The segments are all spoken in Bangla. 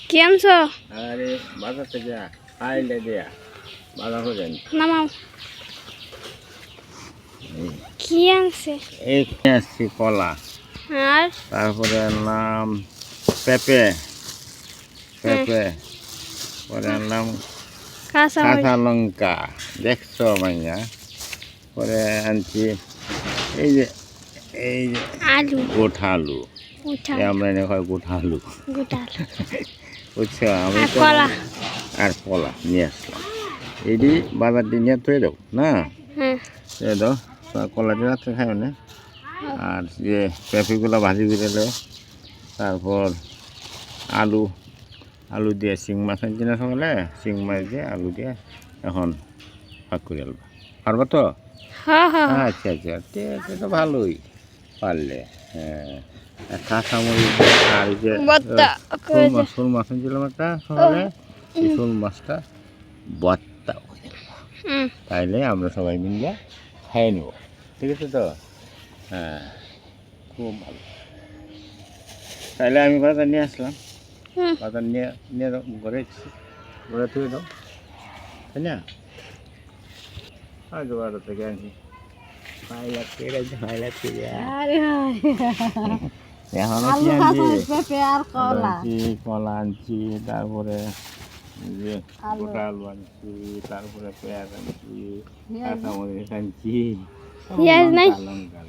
কি আনছো? আরে বাজার থেকে আইলে দেয়া বাজার হয়ে যায় নামাও। কি আনছে? এই আসছি কলা, আর তারপরে আনলাম পেঁপে পেঁপে পরে আনলাম কাঁচা কাঁচা লঙ্কা, দেখছো মাইয়া। পরে আনছি এই যে আলু, গোটা আলু, উঠাও, আমরা এনে হয় গোটা আলু, গুটাল, বুঝছো। আমি আর তো কলা। আর কলা নিয়ে আসলাম। এটি বাজার দিয়ে নিয়ে থয়ে দাও না, হ্যাঁ, থয়ে দাও। কলা দিয়ে রাত্রে খাই না। আর যে পেঁপেগুলো ভাজি করে দাও। তারপর আলু আলু দিয়ে শিং মাছ আনছি না সকালে, শিং মাছ দিয়ে আলু দিয়ে এখন ভাগ করে আলবা পারবা তো? হ্যাঁ হ্যাঁ আচ্ছা আচ্ছা, ঠিক তো ভালোই পারলে। হ্যাঁ, আর কাঁচামরিচ আর এই যে বত্তা শোল মাছ আনছিলাম একটা সকালে, এই শোল মাছটা বত্তা করে দেবো। তাইলে আমরা সবাই মিলে খাই নেব, ঠিক আছে তো? হ্যাঁ, খুব ভালো। তাইলে আমি বাজার নিয়ে আসলাম, বাজার নিয়ে নিয়ে ঘরে ঘরে তুলে দাও, তাই না? হয়তো বাজার থেকে আনছি কলা আনছি, তারপরে যে গোটা আলু আনছি, তারপরে পেঁয়াজ আনছি, কাঁচামরিচ আনছি, পেঁয়াজ নাই? লঙ্কা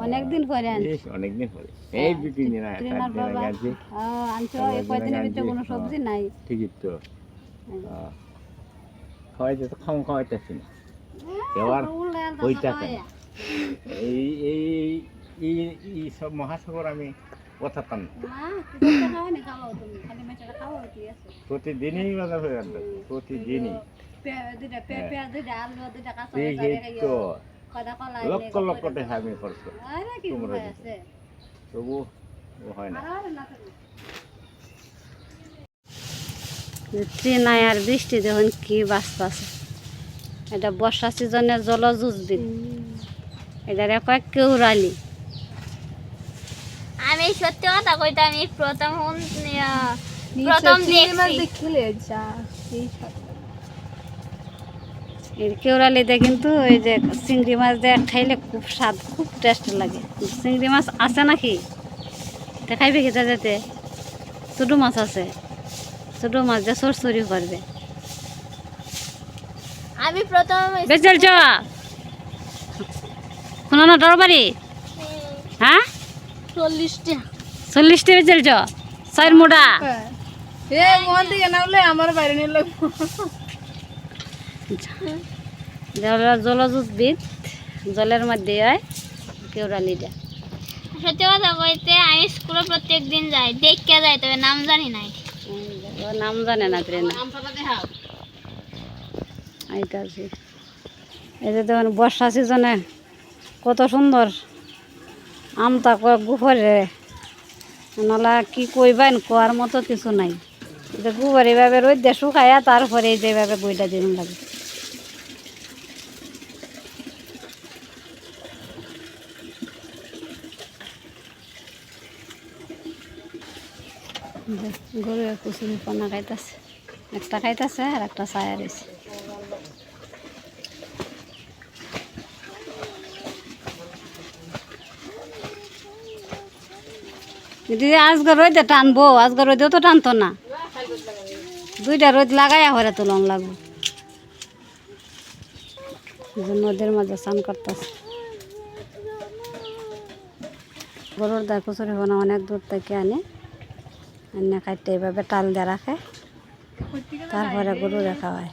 অনেকদিন পরে অনেকদিন পরে, এই 2-3 দিন আগে, 4 দিন আগে আনছি। কোনো সবজি নাই। ঠিকই তো, খাওয়াইতে তো খাওয়াইতেছি না, এবার হইতাছে না। এই এই এই এই সব মহাসাগর আমি কথাতাম না, প্রতিদিনই বাজার হয়ে যাবে, প্রতিদিনই। তো লক্ষ লক্ষ টাকা আমি খরচ করি, তোমরা তবু হয় না। নাই আর বৃষ্টি দেখুন কি বাঁচতেছে। এটা বর্ষা সিজনের জলজ উদ্ভিদ, এটার কয়েক কেউরালি। আমি সত্যি কথা কইতে আমি প্রথম দেখছি। এর কেউরালিতে কিন্তু ওই যে চিংড়ি মাছ দিয়ে খাইলে খুব স্বাদ, খুব টেস্ট লাগে। চিংড়ি মাছ আছে নাকি দেখাইবে খেতে যেতে? ছোটো মাছ আছে, ছোটো মাছ দিয়ে সরসরি করবে। আমি প্রথম বেচেল চ শোনো না তরবারি, হ্যাঁ 40টা 40টা বেচেল চ 4 মোটা। জলজ উদ্ভিদ, জলের মধ্যে হয় কেউরালিটা। সত্যি কথা কইতে আমি স্কুলে প্রত্যেকদিন যাই, দেখতে যাই, তবে নাম জানি নাই। নাম জানে না ট্রেনে আইতাছি। এই যে দেখুন বর্ষা সিজনে কত সুন্দর আমটা গুফরে, নালা কি কইবেন, কোয়ার মতো কিছু নাই। যে গুফর এইভাবে রোদ দিয়ে শুকাইয়া তারপরে এই যেভাবে বইটা দিন লাগে। গরু কুচুরি পানা খাইতেছে, একটা খাইতেছে আর একটা ছায়া রয়েছে। যদি আজকে রোদে টানবো, আজকে রোদেও তো টানতো না, 2টা রোদ লাগাইয়া হরে তুলন লাগবো। নদীর মাঝে স্নান করতেছে। গরুর দা কুচুরি পানা অনেক দূর থেকে আনে, এনে খাইতে এইভাবে টাল দিয়ে রাখে, তারপরে গরু রাখা হয়।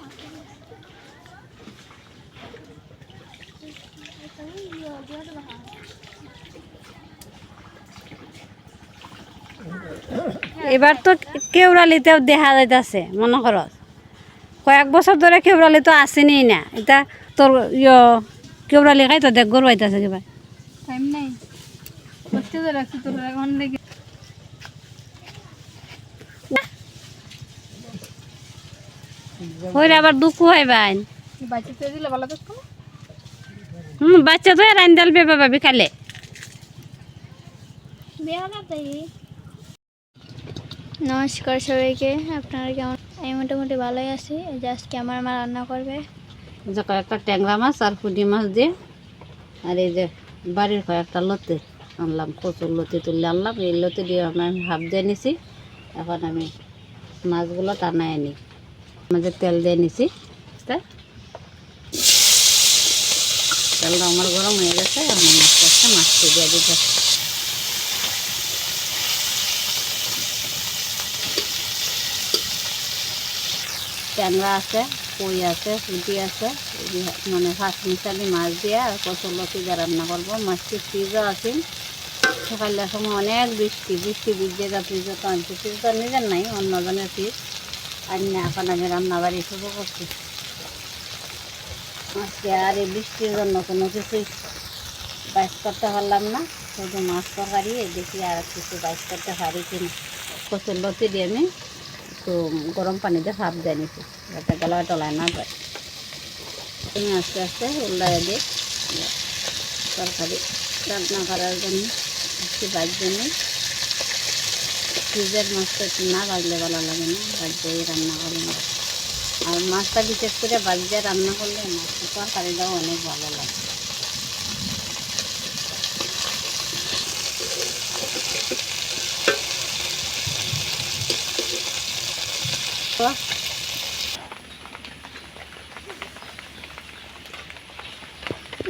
এবার তো কেউরালিতেও দেখা যাইতেছে, মনে করো কয়েক বছর ধরে কেউরালি তো আসেনি না। এটা তোর কেউরালি খাই তো দেখ গরু আইতেছে কিবা টাইম নাই, করতে তো রাখছি তোর এখন দেখি। হইলে আবার দুঃখ হয় বাইন। বাচ্চা তো দিলে ভালো থাকতো। বাচ্চা তো রাইন ডাল বেবা ভাবি খালে নমস্কার সবাইকে, আপনারা কেমন? আমি মোটামুটি ভালোই আছি। এই যে আজকে আমার মা রান্না করবে। যে কয়েকটা ট্যাংরা মাছ আর পুঁটি মাছ দিয়ে, আর এই যে বাড়ির কয়েকটা লতি আনলাম, কচুর লতি তুলে আনলাম। এই লতি দিয়ে আমি হাফ দিয়ে নিছি। এখন আমি মাছগুলো টানাই নিই, মাঝে তেল দিয়ে নিছি। তেলটা আমার গরম হয়ে গেছে, আমি মাছটা দিয়ে দিতে। ট্যাংরা আছে, কই আছে, পুঁটি আছে, মানে ফাঁস মিশালি মাছ দিয়ে আর কচুর লতি দিয়ে রান্না করবো। মাছটি ফ্রিজও আছে, সকালের সময় অনেক বৃষ্টি ভিজে যা ফ্রিজও তো আনছি। ফ্রিজ তো নিজের নাই, অন্যজনের ফ্রিজ। আর না, এখন আমি রান্নাবাড়ি শুরু করছি। আজকে আর এই বৃষ্টির জন্য কোনো কিছুই বাইস করতে পারলাম না, শুধু মাছ তরকারি। দেখি আর কিছু বাইস করতে পারি কিনা। কচুর লতি দিয়ে আমি একটু গরম পানিতে ভাপ দিয়ে নিচ্ছি, যাতে গলায় টলায় না যায়। তুমি আস্তে আস্তে উল্টায় দিয়ে তরকারি রান্না করার জন্য একটু বাজতে নিই। ফ্রিজের মাছটা একটু না বাজলে ভালো লাগে না, বাজতেই রান্না করি না। আর মাছটা বিশেষ করে বাজতে রান্না করলে মাছটা তরকারিটাও অনেক ভালো লাগে।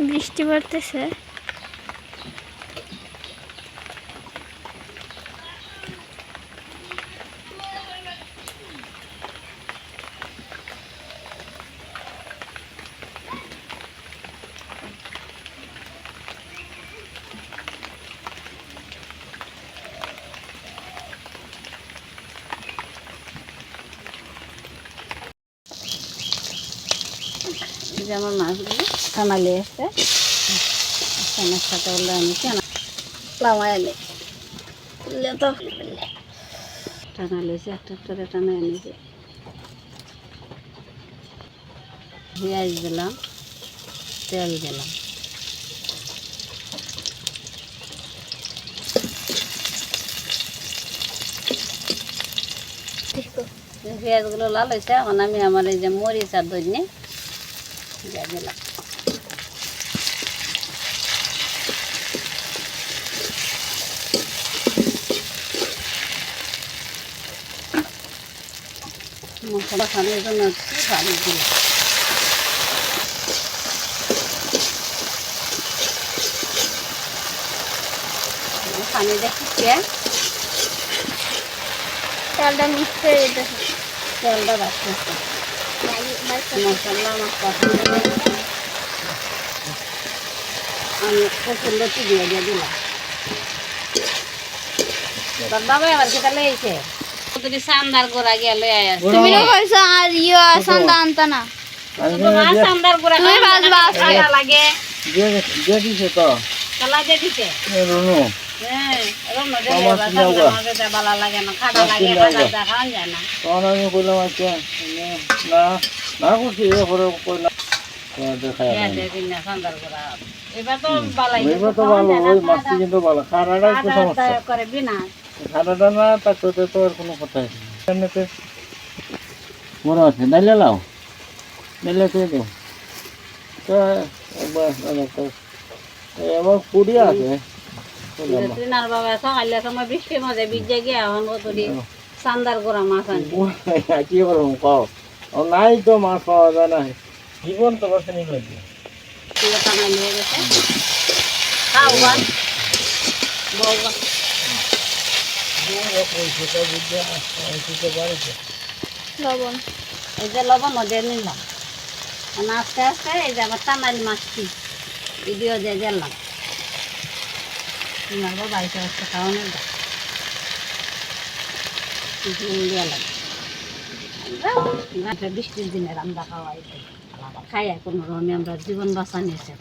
বৃষ্টি পড়তেছে। যে আমার মাছগুলো টানালে এসছে, ফ্যানের সাথে উল্লে আমি লামায় আনি তো টানালেছি, একটা করে টানা এনেছি। পেঁয়াজ দিলাম, তেল দিলাম, পেঁয়াজগুলো লাল হয়েছে। এখন আমি আমার এই যে মরিচ আর ধনিয়া দিয়ে দিলাম। মশলা খানোর জন্য একটু পানি দিলাম। পানি দেখে তেলটা মিক্স করে দিতে তেলটা বাড়তেছে। মশলা আমার পছন্দ, আমি কচুর লতি দিয়ে দিলাম। বাবা আবার কি তাহলে এইছে তুমি সান্দার গোড়া গিয়ে লয়ে আসো। তুমি না কইছো আর সান্দা আনতা না। সান্দার গোড়া তুমি বাজবা কালা লাগে দিয়ে দিছে তো কালা দিয়ে দিছে। রুনু হ্যাঁ, এরকম না দিলে বাবা ভালো লাগে না, খাটা লাগে, খাটা খাওয়া যায় না। তখন আমি কইলাম আচ্ছা না না করছি, এরপরে কইলাম দেখাই সান্দার গোড়া এবার তো বালাই এবার তো ভালো, ওই মাছটি কিন্তু ভালো। খারাটা একটু সমস্যা, করে বিনা খারাটা না তাতে তো আর কোনো কথাই নেই। এমনিতে মনে আছে ডাইলে লাও, ডাইলে তুই তো এবার পুরি আছে। আর বাবা সকালের সময় বৃষ্টির মধ্যে ভিজে গিয়ে এখন কতটি সান্দার গোড়া মাছ আনছে। কি করবো পাও, নাই তো মাছ পাওয়া যায় না, জীবন তো বসে নিয়ে লাগবে। টানাই নিয়ে গেছে, খাও বান বউবা লবণ। এই যে লবণ দিয়ে নিলাম। আস্তে আস্তে এই যে আবার টানালি মাছটি ভিডিও দিয়ে গেলাম। তোমার বাবা এসে আসতে খাওয়ানোর দিয়ে লাগে বৃষ্টির দিনে রান্না খাওয়া খাই কোনো রকমে আমরা জীবন বাঁচা নিয়েছে।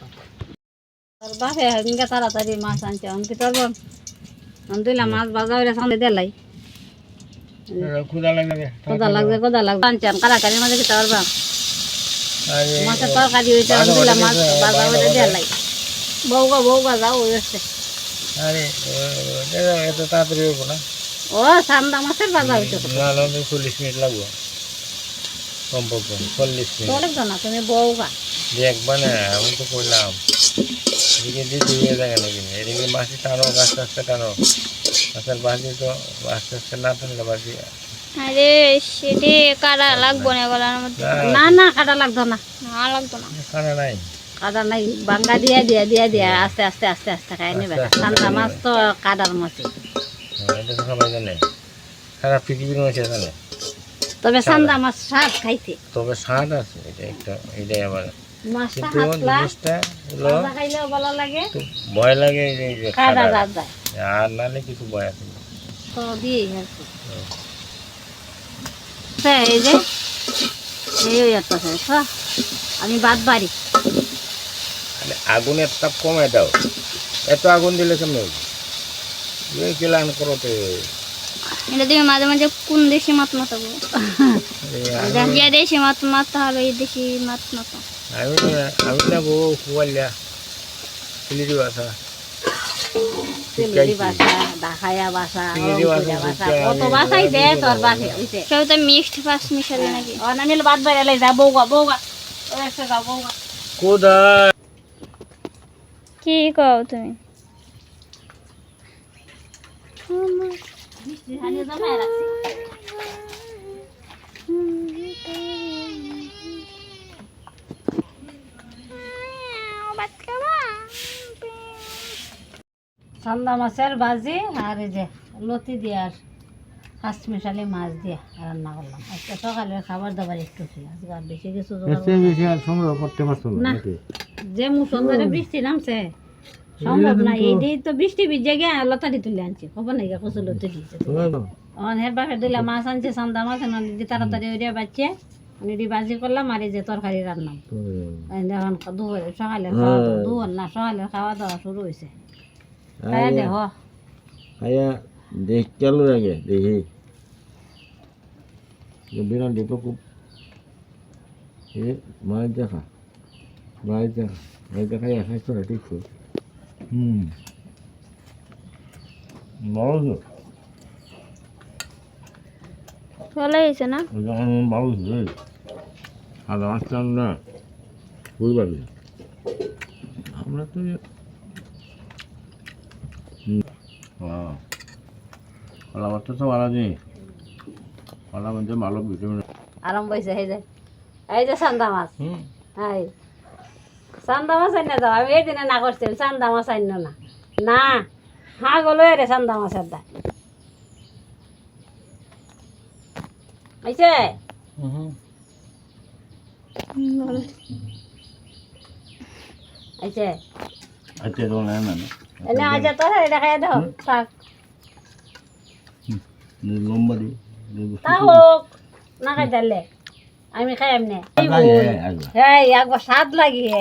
তোর বাপে হিংকে তাড়াতাড়ি মাছ আনছে, আমি কি তোর দিলাম মাছ বাজা হইলে সামনে দিলাই ক্ষুদা লাগবে, কোদা লাগবে আনছে কারাকারির মাঝে খেতে পারবা। মাছের তরকারি হয়েছে, আমি দিলাম মাছ বাজা হইলে দিলাই। বউগা যাও হয়েছে আরে এত তাড়াতাড়ি হইব না, ও চান্দা মাছের বাজা হইতে না হলে 40 মিনিট লাগবো কমপক্ষে, 40 মিনিট তোলে তো না তুমি বউগা দেখবা না। আমি তো করলাম এদিকে দিতে হয়ে থাকে নাকি, এদিকে মাছি টানো, আস্তে আস্তে টানো, আসলে বাজি তো আস্তে আস্তে না টানলে বাজি আরে সেটি কাটা লাগবো না গলার মধ্যে। না না কাটা লাগতো না, না লাগতো না। খানা নাই। কাটা নাই, বাঙ্গা দিয়া দিয়া দিয়া দিয়া আস্তে আস্তে আস্তে আস্তে খাই নেবে। আস্তে আস্তে চান্দা মাছ তো কাটার মাছ, এটা তো সবাই জানে, সারা পৃথিবীর মানুষ জানে। তবে চান্দা মাছ স্বাদ খাইতে, তবে স্বাদ আছে, এটা একটা, এটাই আবার। মাছটা কিন্তু হাতলা জিনিসটা হলো ভাজা খাইলেও ভালো লাগে, একটু ভয় লাগে, এই যে কাটা খাটার। রাত যায় আর নাহলে কিছু ভয় আছে না। তো দিয়ে আর কি। এই যে এই যাচ্ছে, আমি বাদ বাড়ি মানে আগুনের তাপ কমায় দাও, এত আগুন দিলে কেমন হবে? এই কেলান করতে এটা দিয়ে মাঝে মাঝে কোন দেশি মাছ মাতাবো, যে দেশি মাছ মারতে হবে এই দেশি মাছ মাতা। আমি না বউ কুয়ালিয়া সিলিরি বাসা চিংড়ি বাসা, ঢাকায়া বাসা, চিংড়ি বাসা, বাসা, চিংড়ি কত বাসা, বাসাই দে চিংড়ি তোর বাসা। বাসে হইছে। সব তো মিক্সড ফাস মিশাবে নাকি? অনামিল বাদ বাড়ি এলাই যা বউগা বউগা ওই একটা যাও বউগা। কোথায় কি কও তুমি? মিষ্টি হানি জমায় রাখছি। চান্দা মাছের ভাজি আর এই যে লতি দিয়ে আর হাঁস মিশালি মাছ দিয়ে রান্না করলাম। আজকে সকালের খাবার দাবার একটু কি আজকে আর বেশি কিছু জোগাড় করলাম না। বেশি আর সংগ্রহ করতে পারছো না না। নাকি? যে মুসলধারে বৃষ্টি নামছে সম্ভব না, এই দিয়ে তো বৃষ্টি ভিজে গিয়ে লতাটি তুলে আনছি, খবর নাই গা কচু লতি দিয়েছে। অনেক বাপের দিলে মাছ আনছে, চান্দা মাছ আনছে, তাড়াতাড়ি ওইটা বাচ্চে ওইটি ভাজি করলাম আর এই যে তরকারি রান্নাম। এখন দুপুরে সকালে খাওয়া দাওয়া, দুপুর না সকালে খাওয়া দাওয়া শুরু হয়েছে। তাই দেখ আয়া দেখ চালু আগে দেখি বিরাট দিত খুব মাছ দেখা, মাছ দেখা, মাছ দেখা স্বাস্থ্য ঠিক খুব ভালো তো, ভালো হয়েছে না? ভালো রে সাদা মাছ চান না বুঝতে পারবি। আমরা তো কলা মাছটা তো ভালো জিনিস, কলা মাছে ভালো ভিটামিন। আরম্ভ হয়েছে এই যে চান্দা মাছ, এই চান্দা মাছ আইন না যাও, আমি এই দিনে না করছি চান্দা মাছ আইন না না হ্যাঁ গলো রে চান্দা মাছের দা আইছে আইছে আচ্ছা তো না না এনে আজ তোর এটা খাই দাও থাক লম্বা দি তা হোক না খাই দিলে আমি খাই এমনি এই একবার স্বাদ লাগিয়ে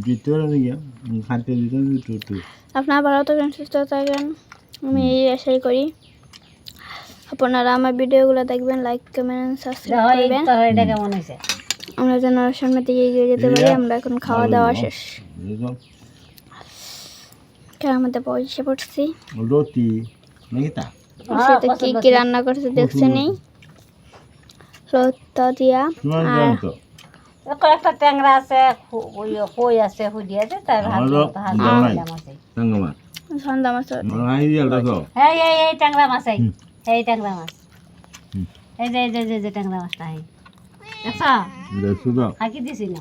ভিতরে গিয়া খাতে ভিতরে আপনারা ভালো থাকবেন, সুস্থ থাকবেন, আমি এই আশাই করি। আপনারা আমার ভিডিওগুলো দেখবেন, লাইক কমেন্ট সাবস্ক্রাইব করবেন, এটা কেমন হয়েছে আমরা যেন সামনের দিকে এগিয়ে যেতে পারি। আমরা এখন খাওয়া দাওয়া শেষ, আমাদের পয়সা পড়ছি। রুটি নাকি তা সাথে কি কি রান্না করছে দেখছে নেই, রত্তা দিয়া আর কয়েকটা ট্যাংরা আছে, কই আছে, হুডি আছে, তাই সন্ধ্যা মাছ। হ্যাঁ এই ট্যাংরা মাছ, এই ট্যাংরা মাছ, এই যে ট্যাংরা মাছটা দেখছ হাঁকি দিছি না।